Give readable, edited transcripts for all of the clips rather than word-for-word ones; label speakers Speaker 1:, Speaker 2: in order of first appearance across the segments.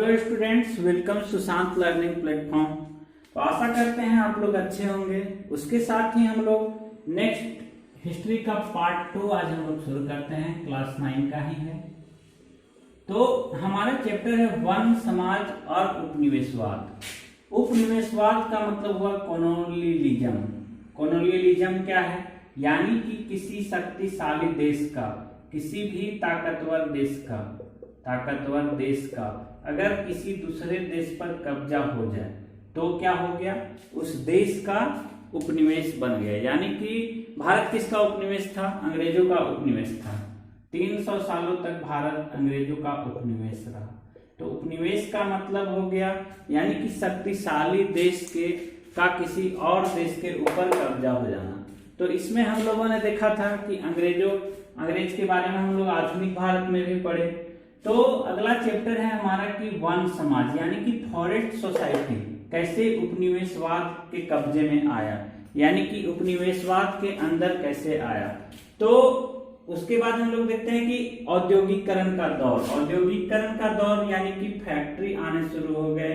Speaker 1: Hello students, welcome Sushant learning platform. तो आशा करते हैं आप लोग अच्छे होंगे। उसके साथ ही हम लोग नेक्स्ट हिस्ट्री का पार्ट 2 आज हम लोग शुरू करते हैं। क्लास 9 का ही है। तो हमारा चैप्टर है वन, समाज और उपनिवेशवाद। उपनिवेशवाद का मतलब हुआ कॉलोनियलिज्म। कॉलोनियलिज्म क्या है? यानी कि किसी शक्तिशाली देश का, किसी भी ताकतवर देश का अगर किसी दूसरे देश पर कब्जा हो जाए तो क्या हो गया? उस देश का उपनिवेश बन गया। यानी कि भारत किसका उपनिवेश था? अंग्रेजों का उपनिवेश था। 300 सालों तक भारत अंग्रेजों का उपनिवेश रहा। तो उपनिवेश का मतलब हो गया यानी कि शक्तिशाली देश के का किसी और देश के ऊपर कब्जा हो जाना। तो इसमें हम लोगों ने देखा था कि अंग्रेज के बारे में हम लोग आधुनिक भारत में भी पढ़े। तो अगला चैप्टर है हमारा कि वन समाज यानी कि फॉरेस्ट सोसाइटी कैसे उपनिवेशवाद के कब्जे में आया, यानी कि उपनिवेशवाद के अंदर कैसे आया। तो उसके बाद हम लोग देखते हैं कि औद्योगिकरण का दौर यानी कि फैक्ट्री आने शुरू हो गए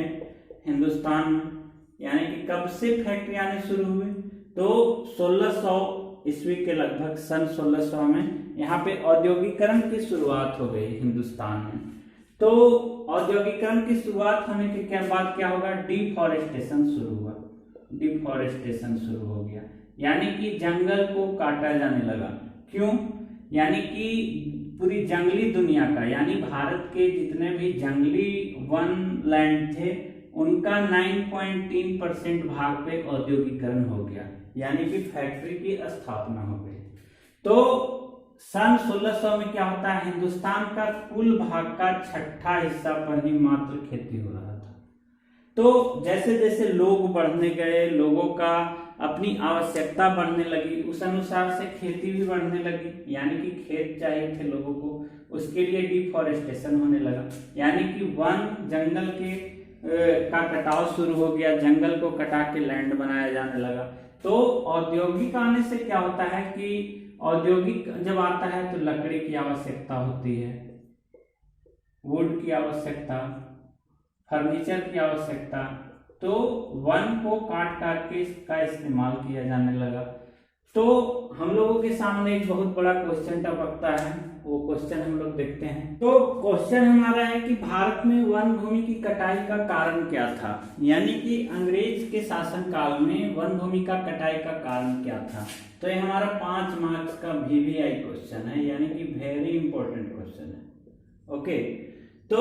Speaker 1: हिंदुस्तान में। यानी कि कब से फैक्ट्री आने शुरू हुए? तो 1600 ईस्वी के लगभग सन 1600 में यहाँ पे औद्योगिकरण की शुरुआत हो गई हिंदुस्तान में। तो औद्योगिकरण की शुरुआत होने के बाद क्या होगा? डिफॉरेस्टेशन शुरू हो गया। यानी कि जंगल को काटा जाने लगा। क्यों? यानी कि पूरी जंगली दुनिया का, यानी भारत के जितने भी जंगली वन लैंड थे उनका 9.3% भाग पे औद्योगिकरण हो गया, यानी कि फैक्ट्री की स्थापना हो गई। तो सन 1600 में क्या होता है? हिंदुस्तान का कुल भाग का 1/6 हिस्सा पर ही मात्र खेती हो रहा था। तो जैसे जैसे लोग बढ़ने गए, लोगों का अपनी आवश्यकता बढ़ने लगी, उस अनुसार से खेती भी बढ़ने लगी। यानी कि खेत चाहिए थे लोगों को, उसके लिए डिफॉरेस्टेशन होने लगा। यानी कि वन जंगल के का कटाव शुरू हो गया, जंगल को कटा के लैंड बनाया जाने लगा। तो औद्योगिक आने से क्या होता है कि औद्योगिक जब आता है तो लकड़ी की आवश्यकता होती है, वुड की आवश्यकता, फर्नीचर की आवश्यकता। तो वन को काट के इसका इस्तेमाल किया जाने लगा। तो हम लोगों के सामने एक बहुत बड़ा क्वेश्चन टपकता है, वो क्वेश्चन हम लोग देखते हैं। तो क्वेश्चन हमारा है कि भारत में वन भूमि की कटाई का कारण क्या था? यानी कि अंग्रेज के शासन काल में वन भूमि का कटाई का कारण क्या था? तो ये हमारा 5 मार्क्स का VVI क्वेश्चन है, यानी कि वेरी इंपॉर्टेंट क्वेश्चन है। ओके, तो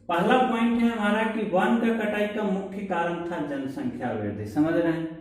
Speaker 1: पहला पॉइंट है हमारा कि वन का कटाई का मुख्य कारण था जनसंख्या वृद्धि। समझ रहे हैं?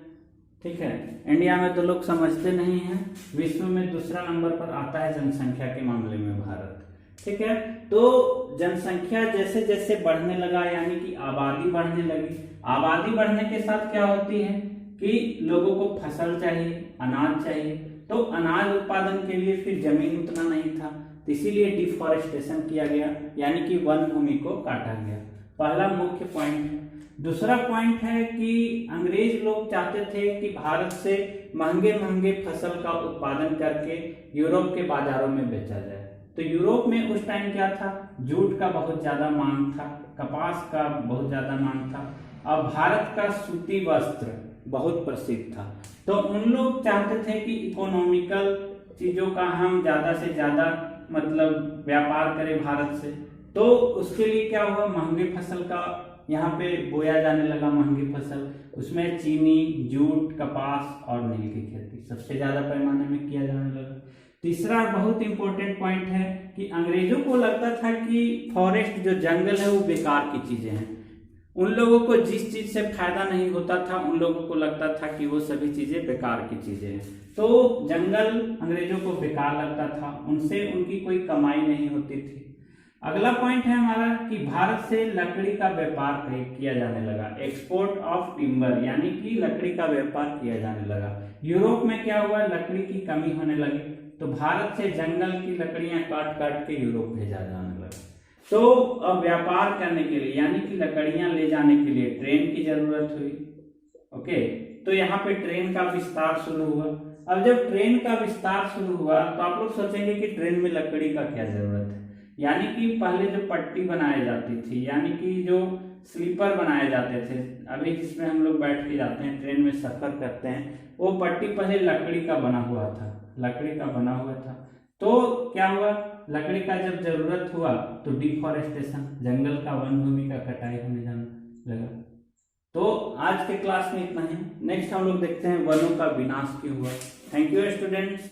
Speaker 1: ठीक है। इंडिया में तो लोग समझते नहीं हैं, विश्व में दूसरा नंबर पर आता है जनसंख्या के मामले में भारत। ठीक है। तो जनसंख्या जैसे जैसे बढ़ने लगा, यानी कि आबादी बढ़ने लगी। आबादी बढ़ने के साथ क्या होती है कि लोगों को फसल चाहिए, अनाज चाहिए। तो अनाज उत्पादन के लिए फिर जमीन उतना नहीं था, तो इसीलिए डिफॉरेस्टेशन किया गया, यानी कि वन भूमि को काटा गया। पहला मुख्य पॉइंट है। दूसरा पॉइंट है कि अंग्रेज लोग चाहते थे कि भारत से महंगे महंगे फसल का उत्पादन करके यूरोप के बाजारों में बेचा जाए। तो यूरोप में उस टाइम क्या था? जूट का बहुत ज्यादा मांग था, कपास का बहुत ज्यादा मांग था, और भारत का सूती वस्त्र बहुत प्रसिद्ध था। तो उन लोग चाहते थे कि इकोनॉमिकल चीजों का हम ज्यादा से ज्यादा मतलब व्यापार करें भारत से। तो उसके लिए क्या हुआ? महंगे फसल का यहाँ पे बोया जाने लगा, महंगी फसल। उसमें चीनी, जूट, कपास और नील की खेती सबसे ज्यादा पैमाने में किया जाने लगा। तीसरा बहुत इंपॉर्टेंट पॉइंट है कि अंग्रेजों को लगता था कि फॉरेस्ट जो जंगल है वो बेकार की चीजें हैं। उन लोगों को जिस चीज से फायदा नहीं होता था, उन लोगों को लगता था कि वो सभी चीजें बेकार की चीजें हैं। तो जंगल अंग्रेजों को बेकार लगता था, उनसे उनकी कोई कमाई नहीं होती थी। अगला पॉइंट है हमारा कि भारत से लकड़ी का व्यापार किया जाने लगा। एक्सपोर्ट ऑफ टिम्बर, यानी कि लकड़ी का व्यापार किया जाने लगा। यूरोप में क्या हुआ? लकड़ी की कमी होने लगी, तो भारत से जंगल की लकड़ियां काट काट के यूरोप भेजा जाने लगा। तो अब व्यापार करने के लिए, यानी कि लकड़ियां ले जाने के लिए ट्रेन की जरूरत हुई। ओके, तो यहाँ पे ट्रेन का विस्तार शुरू हुआ। अब जब ट्रेन का विस्तार शुरू हुआ तो आप लोग सोचेंगे कि ट्रेन में लकड़ी का क्या जरूरत है, यानी कि पहले जो पट्टी बनाई जाती थी, यानी कि जो स्लीपर बनाए जाते थे, अभी जिसमें हम लोग बैठ के जाते हैं, ट्रेन में सफर करते हैं, वो पट्टी पहले लकड़ी का बना हुआ था, लकड़ी का बना हुआ था। तो क्या हुआ, लकड़ी का जब जरूरत हुआ तो डिफॉरेस्टेशन, जंगल का, वन भूमि का कटाई होने जाने लगा। तो आज के क्लास में इतना ही। नेक्स्ट हम लोग देखते हैं वनों का विनाश क्यों हुआ। Thank you students.